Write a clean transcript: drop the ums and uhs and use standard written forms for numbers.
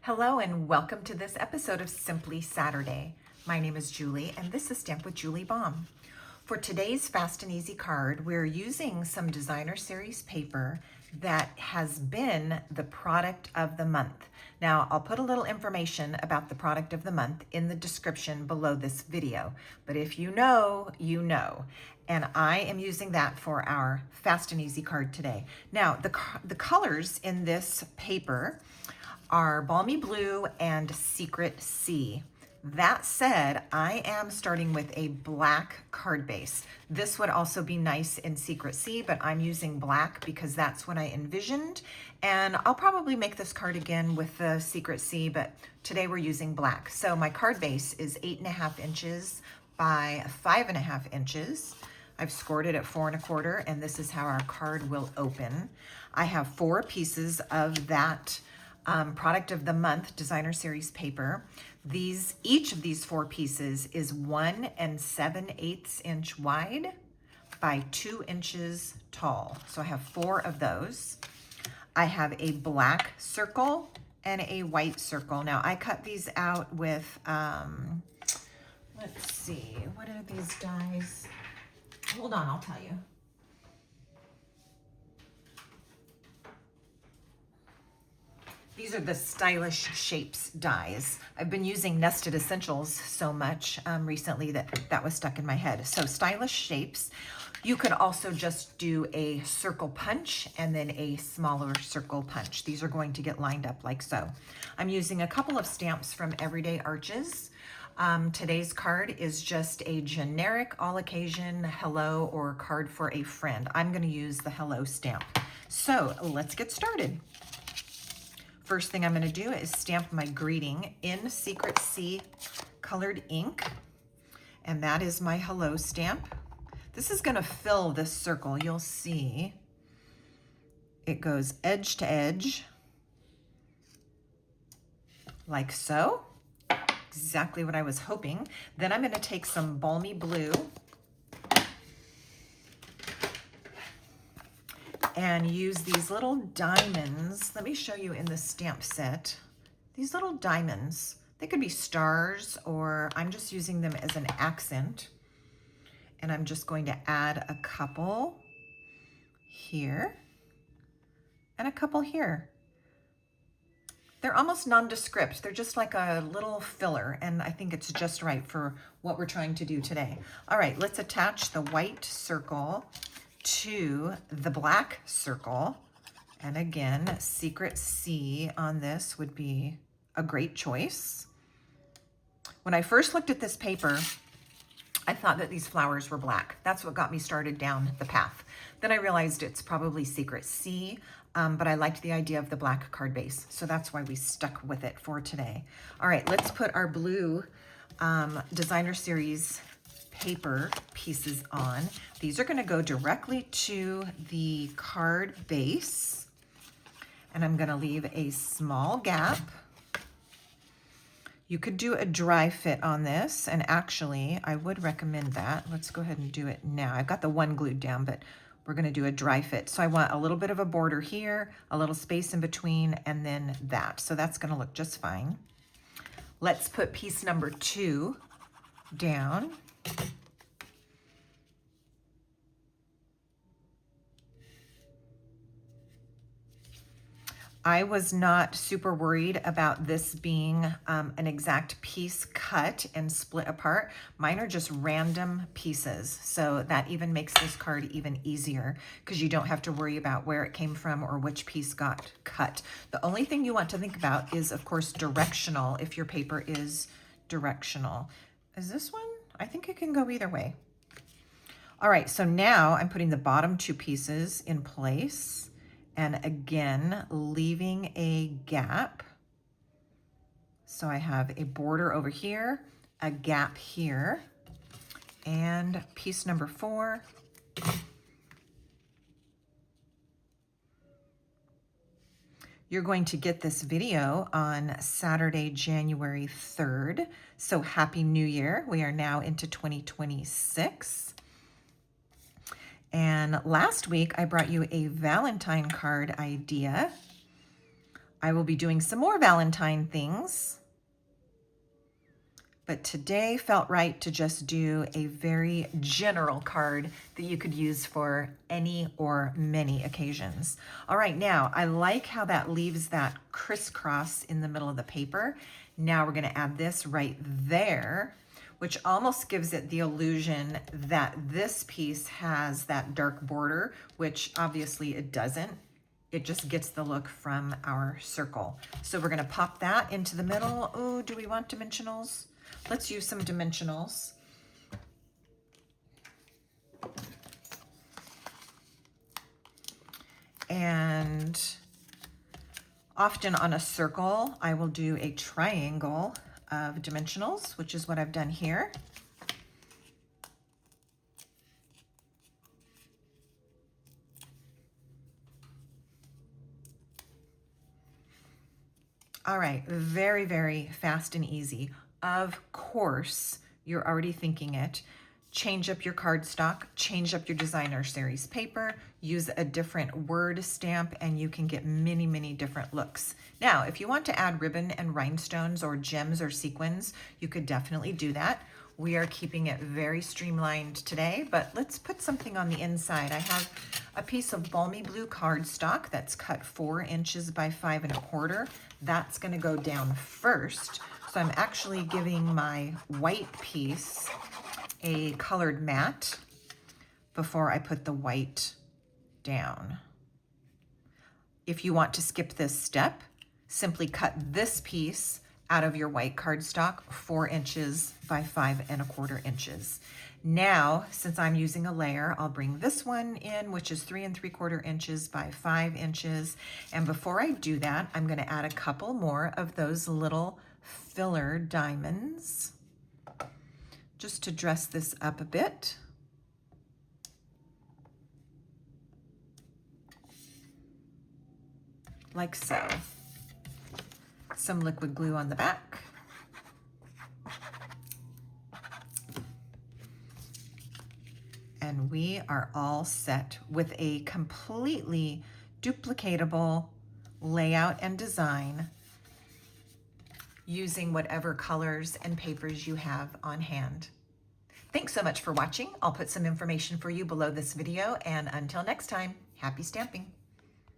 Hello and welcome to this episode of Simply Saturday. My name is Julie and this is Stamp with Julie Baum. For today's Fast and Easy card, we're using some designer series paper that has been the product of the month. Now, I'll put a little information about the product of the month in the description below this video, but if you know, you know. And I am using that for our Fast and Easy card today. Now, the colors in this paper are Balmy Blue and Secret Sea. That said, I am starting with a black card base. This would also be nice in Secret Sea, but I'm using black because that's what I envisioned. And I'll probably make this card again with the Secret Sea, but today we're using black. So my card base is 8.5 inches by 5.5 inches. I've scored it at 4 1/4, and this is how our card will open. I have 4 pieces of that product of the month designer series paper. Each of these 4 pieces is 1 7/8 inch wide by 2 inches tall. So I have 4 of those. I have a black circle and a white circle. Now I cut these out with, let's see, what are these dies? Hold on, I'll tell you. These are the Stylish Shapes dies. I've been using Nested Essentials so much recently that was stuck in my head. So Stylish Shapes. You could also just do a circle punch and then a smaller circle punch. These are going to get lined up like so. I'm using a couple of stamps from Everyday Arches. Today's card is just a generic all occasion hello or card for a friend. I'm going to use the hello stamp. So let's get started. First thing I'm going to do is stamp my greeting in Secret Sea colored ink, and that is my hello stamp. This is going to fill this circle. You'll see it goes edge to edge like so. Exactly what I was hoping. Then I'm going to take some Balmy Blue and use these little diamonds. Let me show you in the stamp set. These little diamonds, they could be stars, or I'm just using them as an accent. And I'm just going to add a couple here and a couple here. They're almost nondescript. They're just like a little filler, and I think it's just right for what we're trying to do today. All right, let's attach the white circle to the black circle. And again, Secret Sea on this would be a great choice. When I first looked at this paper, I thought that these flowers were black. That's what got me started down the path. Then I realized it's probably Secret Sea, but I liked the idea of the black card base. So that's why we stuck with it for today. All right, let's put our blue designer series paper pieces on. These are going to go directly to the card base, and I'm going to leave a small gap. You could do a dry fit on this, and actually I would recommend that. Let's go ahead and do it now. I've got the one glued down, but we're going to do a dry fit. So I want a little bit of a border here, a little space in between, and then that. So that's going to look just fine. Let's put piece number 2 down. I was not super worried about this being an exact piece cut and split apart. Mine are just random pieces, so that even makes this card even easier because you don't have to worry about where it came from or which piece got cut. The only thing you want to think about is, of course, directional, if your paper is directional. Is this one? I think it can go either way. All right, so now I'm putting the bottom 2 pieces in place. And again, leaving a gap. So I have a border over here, a gap here, and piece number 4. You're going to get this video on Saturday, January 3rd. So Happy New Year. We are now into 2026. And last week I brought you a Valentine card idea. I will be doing some more Valentine things, but today felt right to just do a very general card that you could use for any or many occasions. All right, now I like how that leaves that crisscross in the middle of the paper. Now we're gonna add this right there, which almost gives it the illusion that this piece has that dark border, which obviously it doesn't. It just gets the look from our circle. So we're gonna pop that into the middle. Oh, do we want dimensionals? Let's use some dimensionals. And often on a circle, I will do a triangle of dimensionals, which is what I've done here. All right, very, very fast and easy. Of course, you're already thinking it. Change up your cardstock, change up your designer series paper, use a different word stamp, and you can get many, many different looks. Now, if you want to add ribbon and rhinestones or gems or sequins, you could definitely do that. We are keeping it very streamlined today, but let's put something on the inside. I have a piece of balmy blue cardstock that's cut 4 inches by 5 1/4. That's gonna go down first. So I'm actually giving my white piece a colored matte before I put the white down. If you want to skip this step, simply cut this piece out of your white cardstock 4 inches by 5 1/4 inches. Now, since I'm using a layer, I'll bring this one in, which is 3 3/4 inches by 5 inches. And before I do that, I'm gonna add a couple more of those little filler diamonds just to dress this up a bit. Like so. Some liquid glue on the back. And we are all set with a completely duplicatable layout and design using whatever colors and papers you have on hand. Thanks so much for watching. I'll put some information for you below this video, and until next time, happy stamping.